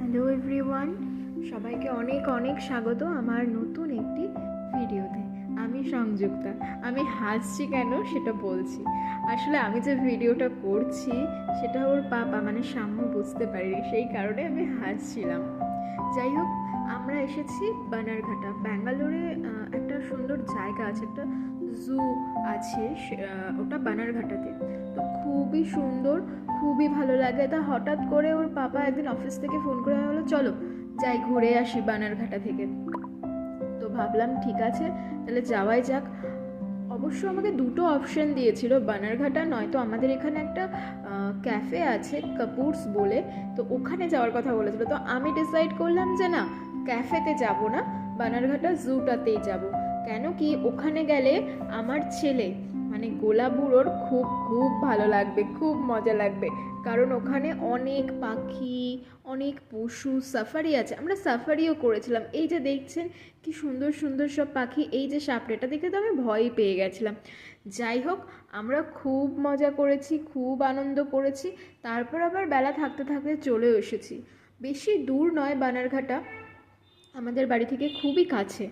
Hello everyone, সবাইকে অনেক অনেক স্বাগত আমার নতুন একটি ভিডিওতে। আমি সংযুক্তা। আমি হাসছি কেন সেটা বলছি। আসলে আমি যে ভিডিওটা করছি সেটা ওর পাপা মানে সাম্য বুঝতে পারিনি, সেই কারণে আমি হাসছিলাম। যাই হোক, আমরা এসেছি বানারঘাটা। ব্যাঙ্গালোরে একটা সুন্দর জায়গা আছে, একটা জু আছে, ওটা বানারঘাটাতে। তো খুবই সুন্দর, খুবই ভালো লাগে। তা হঠাৎ করে ওর পাপা একদিন অফিস থেকে ফোন করে বললো, চলো যাই ঘুরে আসি বানারঘাটা থেকে। তো ভাবলাম ঠিক আছে, তাহলে যাওয়াই যাক। অবশ্য আমাকে দুটো অপশন দিয়েছিল, বানারঘাটা নয়তো আমাদের এখানে একটা ক্যাফে আছে কাপুরস বলে, তো ওখানে যাওয়ার কথা বলেছিল। তো আমি ডিসাইড করলাম যে না, ক্যাফেতে যাব না, বানারঘাটা জুটাতেই যাব। কেন কি ওখানে গেলে আমার ছেলে মানে গোলা বুড়োর খুব খুব ভালো লাগবে, খুব মজা লাগবে। কারণ ওখানে অনেক পাখি, অনেক পশু, সাফারি আছে। আমরা সাফারিও করেছিলাম। এই যে দেখছেন কি সুন্দর সুন্দর সব পাখি, এই যে সাপড়েটা দেখে তো আমি ভয়ই পেয়ে গেছিলাম। যাই হোক, আমরা খুব মজা করেছি, খুব আনন্দ করেছি। তারপর আবার বেলা থাকতে থাকতে চলে এসেছি। বেশি দূর নয় বানারঘাটা, আমাদের বাড়ি থেকে খুবই কাছে।